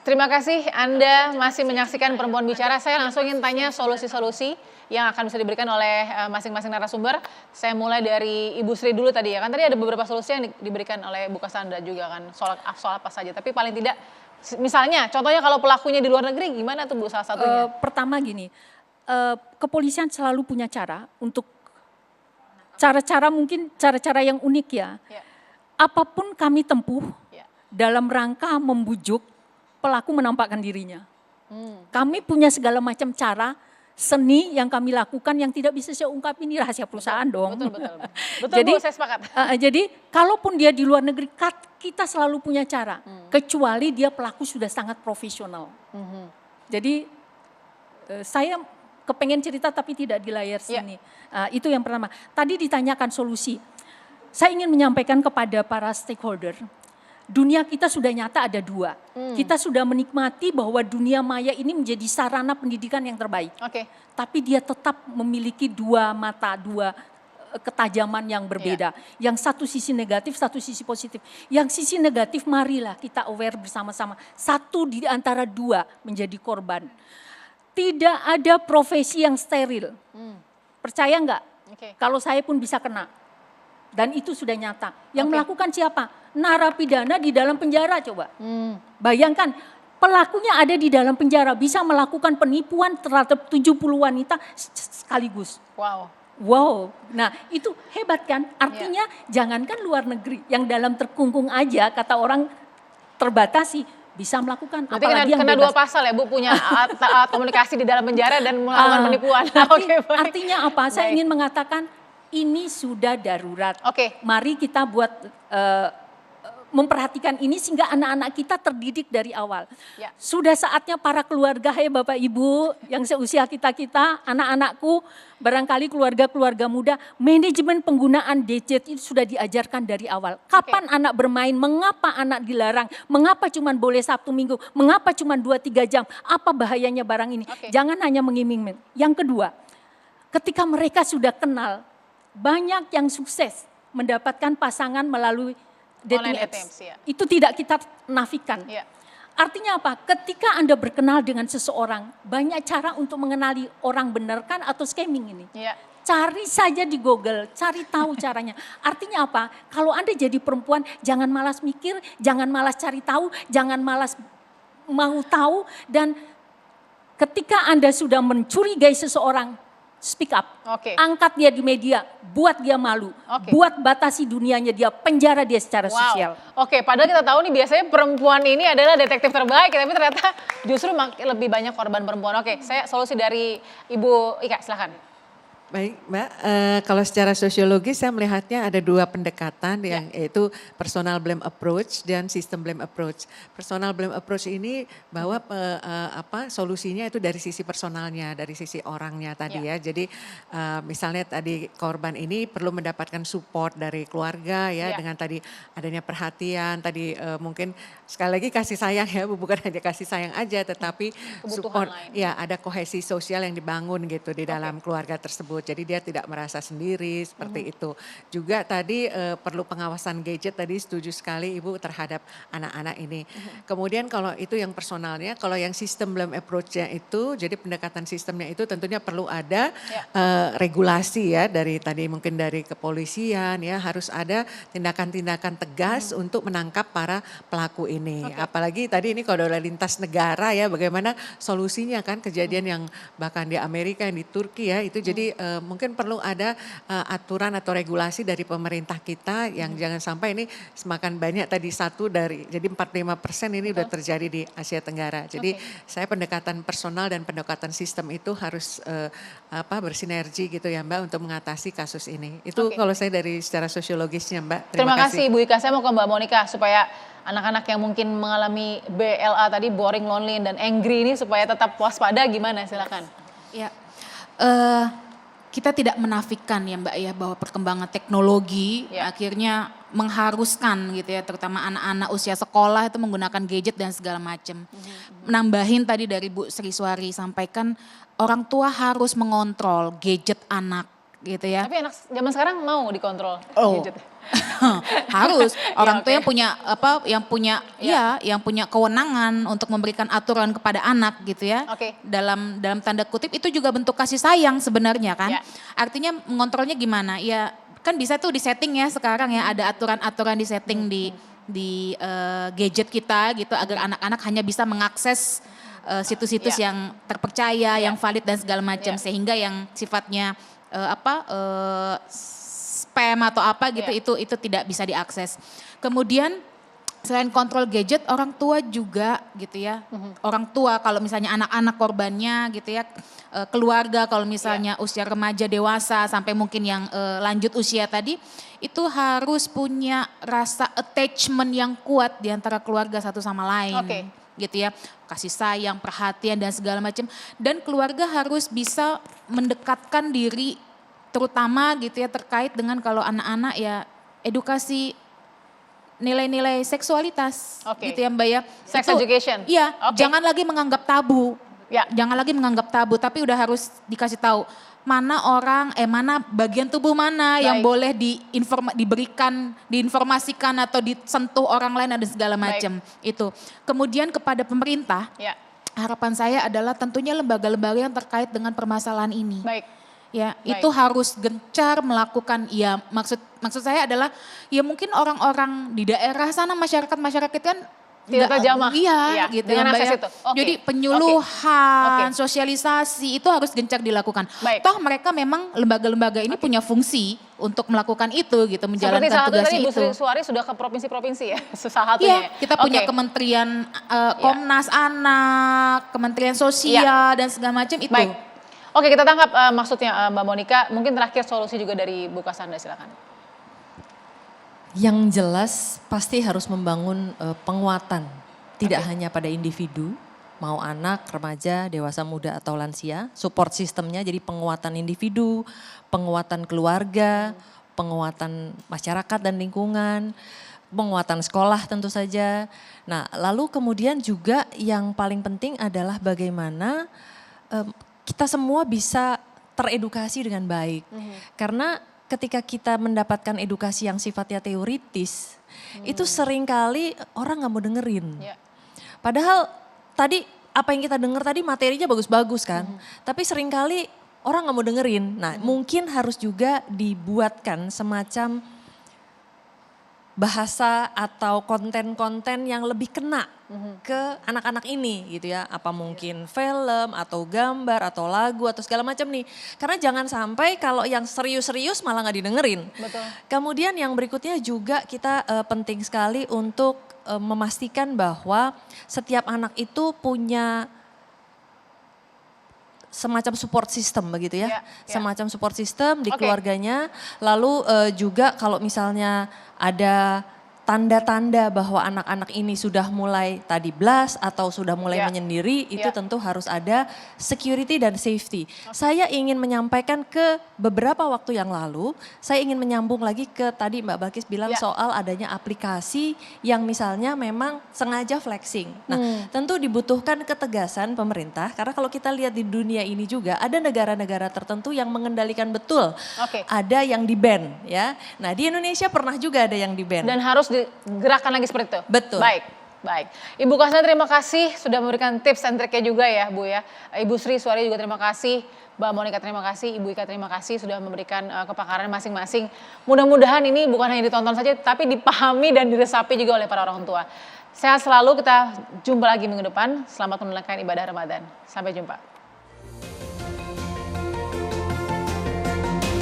Terima kasih Anda masih menyaksikan Perempuan Bicara. Saya langsung ingin tanya solusi-solusi yang akan bisa diberikan oleh masing-masing narasumber. Saya mulai dari Ibu Sri dulu tadi ya. Kan tadi ada beberapa solusi yang diberikan oleh Bu Cassandra juga kan. Soal apa saja. Tapi paling tidak misalnya contohnya kalau pelakunya di luar negeri gimana tuh Bu salah satunya? Pertama gini, kepolisian selalu punya cara untuk cara-cara yang unik ya. Apapun kami tempuh dalam rangka membujuk pelaku menampakkan dirinya. Kami punya segala macam cara seni yang kami lakukan yang tidak bisa saya ungkap, ini rahasia perusahaan dong. Betul, jadi, Bu, saya sepakat. Jadi kalaupun dia di luar negeri, kita selalu punya cara. Kecuali dia pelaku sudah sangat profesional. Jadi saya kepengen cerita tapi tidak di layar sini. Itu yang pertama. Tadi ditanyakan solusi. Saya ingin menyampaikan kepada para stakeholder. Dunia kita sudah nyata ada dua. Kita sudah menikmati bahwa dunia maya ini menjadi sarana pendidikan yang terbaik. Tapi dia tetap memiliki dua mata, dua ketajaman yang berbeda. Yang satu sisi negatif, satu sisi positif. Yang sisi negatif marilah kita aware bersama-sama. Satu di antara dua menjadi korban. Tidak ada profesi yang steril. Percaya enggak? Kalau saya pun bisa kena. Dan itu sudah nyata. Yang melakukan siapa? Narapidana di dalam penjara coba. Bayangkan pelakunya ada di dalam penjara bisa melakukan penipuan terhadap 70 wanita sekaligus. Wow. Nah itu hebat kan? Artinya jangankan luar negeri yang dalam terkungkung aja kata orang terbatasi bisa melakukan. Apalagi kena dua pasal ya Bu, punya komunikasi di dalam penjara dan melakukan penipuan. Artinya apa? Saya ingin mengatakan ini sudah darurat. Mari kita buat memperhatikan ini sehingga anak-anak kita terdidik dari awal. Sudah saatnya para keluarga, Bapak Ibu yang seusia kita, anak-anakku, barangkali keluarga-keluarga muda, manajemen penggunaan gadget itu sudah diajarkan dari awal. Kapan anak bermain, mengapa anak dilarang, mengapa cuma boleh Sabtu Minggu, mengapa cuma 2-3 jam, apa bahayanya barang ini. Jangan hanya mengiming-iming. Yang kedua, ketika mereka sudah kenal, banyak yang sukses mendapatkan pasangan melalui dating apps. Itu tidak kita nafikan. Artinya apa? Ketika Anda berkenal dengan seseorang, banyak cara untuk mengenali orang benar kan atau scamming ini. Cari saja di Google, cari tahu caranya. Artinya apa? Kalau Anda jadi perempuan, jangan malas mikir, jangan malas cari tahu, jangan malas mau tahu. Dan ketika Anda sudah mencurigai seseorang, speak up, angkat dia di media, buat dia malu, buat batasi dunianya dia, penjara dia secara sosial. Padahal kita tahu nih biasanya perempuan ini adalah detektif terbaik, tapi ternyata justru lebih banyak korban perempuan. Saya solusi dari Ibu Ika, silakan. Baik Mbak, kalau secara sosiologis saya melihatnya ada dua pendekatan yang yaitu personal blame approach dan system blame approach. Personal blame approach ini bahwa solusinya itu dari sisi personalnya, dari sisi orangnya tadi ya. Jadi misalnya tadi korban ini perlu mendapatkan support dari keluarga ya dengan tadi adanya perhatian, tadi mungkin sekali lagi kasih sayang ya, bukan hanya kasih sayang aja tetapi support ya, ada kohesi sosial yang dibangun gitu di dalam keluarga tersebut. Jadi dia tidak merasa sendiri seperti itu. Juga tadi perlu pengawasan gadget, tadi setuju sekali Ibu terhadap anak-anak ini. Kemudian kalau itu yang personalnya, kalau yang sistem blame approach-nya itu, jadi pendekatan sistemnya itu tentunya perlu ada regulasi ya dari tadi mungkin dari kepolisian ya, harus ada tindakan-tindakan tegas untuk menangkap para pelaku ini. Apalagi tadi ini kalau ada lintas negara ya, bagaimana solusinya kan kejadian yang bahkan di Amerika, yang di Turki ya, itu jadi mungkin perlu ada aturan atau regulasi dari pemerintah kita yang jangan sampai ini semakin banyak tadi jadi 45% ini udah terjadi di Asia Tenggara. Jadi saya pendekatan personal dan pendekatan sistem itu harus bersinergi gitu ya Mbak untuk mengatasi kasus ini. Itu kalau saya dari secara sosiologisnya Mbak. Terima kasih Bu Ika. Saya mau ke Mbak Monica supaya anak-anak yang mungkin mengalami BLA tadi, boring, lonely, dan angry ini supaya tetap waspada gimana, silakan. Ya, kita tidak menafikan ya Mbak ya bahwa perkembangan teknologi akhirnya mengharuskan gitu ya, terutama anak-anak usia sekolah itu menggunakan gadget dan segala macam. Nambahin tadi dari Bu Sri Suari sampaikan, orang tua harus mengontrol gadget anak gitu ya. Tapi anak zaman sekarang mau dikontrol Oh. gadget. Harus orang tua oke. yang punya yang punya kewenangan untuk memberikan aturan kepada anak gitu ya. Oke. Dalam tanda kutip itu juga bentuk kasih sayang sebenarnya kan. Ya. Artinya mengontrolnya gimana? Ya kan bisa tuh di setting ya sekarang ya, ada aturan-aturan di setting di gadget kita gitu agar anak-anak hanya bisa mengakses situs-situs Ya. yang terpercaya, yang valid dan segala macam Ya. sehingga yang sifatnya spam atau apa gitu Iya. itu tidak bisa diakses. Kemudian selain kontrol gadget, orang tua juga gitu ya. Orang tua kalau misalnya anak-anak korbannya gitu ya, keluarga kalau misalnya usia remaja dewasa sampai mungkin yang lanjut usia tadi, itu harus punya rasa attachment yang kuat di antara keluarga satu sama lain. Oke. Gitu ya, kasih sayang, perhatian dan segala macam. Dan keluarga harus bisa mendekatkan diri terutama gitu ya terkait dengan kalau anak-anak ya edukasi nilai-nilai seksualitas Oke. gitu ya Mbak ya. Sex Itu- education. Iya, Oke. jangan lagi menganggap tabu. Ya. Jangan lagi menganggap tabu, tapi udah harus dikasih tahu mana bagian tubuh mana yang Baik. boleh diinformasikan atau disentuh orang lain dan segala macam itu. Kemudian kepada pemerintah, Ya, harapan saya adalah tentunya lembaga-lembaga yang terkait dengan permasalahan ini. baik. Ya, Baik. itu harus gencar melakukan ya maksud saya adalah ya mungkin orang-orang di daerah sana masyarakat kan Tidak terjamah. Iya, Iya, gitu dengan ya, Mbak akses ya. itu. Oke. Jadi penyuluhan, Oke. sosialisasi itu harus gencar dilakukan. Baik. Toh mereka memang lembaga-lembaga ini punya fungsi untuk melakukan itu gitu, Seperti menjalankan salah satu tugasnya tadi Bu itu. Sri Suari sudah ke provinsi-provinsi ya, salah satunya. Iya, kita punya Oke. Kementerian Komnas Anak, Kementerian Sosial dan segala macam itu. Baik. Oke, kita tangkap maksudnya Mbak Monica. Mungkin terakhir solusi juga dari Bu Kasanda, silakan. Yang jelas pasti harus membangun penguatan, tidak hanya pada individu, mau anak, remaja, dewasa muda atau lansia, support sistemnya jadi penguatan individu, penguatan keluarga, penguatan masyarakat dan lingkungan, penguatan sekolah tentu saja. Nah, lalu kemudian juga yang paling penting adalah bagaimana kita semua bisa teredukasi dengan baik. Karena ketika kita mendapatkan edukasi yang sifatnya teoritis, itu seringkali orang nggak mau dengerin. Ya. Padahal tadi apa yang kita dengar tadi materinya bagus-bagus kan, tapi seringkali orang nggak mau dengerin. Nah, mungkin harus juga dibuatkan semacam bahasa atau konten-konten yang lebih kena ke anak-anak ini gitu ya. Apa mungkin film atau gambar atau lagu atau segala macam nih. Karena jangan sampai kalau yang serius-serius malah nggak didengerin. Betul. Kemudian yang berikutnya juga kita penting sekali untuk memastikan bahwa setiap anak itu punya semacam support system begitu ya. Ya, ya. Semacam support system di Oke. keluarganya. Lalu juga kalau misalnya ada tanda-tanda bahwa anak-anak ini sudah mulai tadi blast atau sudah mulai Ya. menyendiri, itu Ya. tentu harus ada security dan safety. Saya ingin menyampaikan ke beberapa waktu yang lalu, saya ingin menyambung lagi ke tadi Mbak Balkis bilang Ya. soal adanya aplikasi yang misalnya memang sengaja flexing. Nah, tentu dibutuhkan ketegasan pemerintah karena kalau kita lihat di dunia ini juga ada negara-negara tertentu yang mengendalikan betul. Oke. Ada yang di-ban ya. Nah, di Indonesia pernah juga ada yang di-ban. Dan harus digerakkan lagi seperti itu. Betul. Baik. Baik, Ibu Kasna terima kasih sudah memberikan tips and triknya juga ya Bu ya. Ibu Sri Suari juga terima kasih, Mbak Monica terima kasih, Ibu Ika terima kasih sudah memberikan kepakaran masing-masing. Mudah-mudahan ini bukan hanya ditonton saja tapi dipahami dan diresapi juga oleh para orang tua. Sehat selalu, kita jumpa lagi minggu depan. Selamat menunaikan ibadah Ramadan. Sampai jumpa.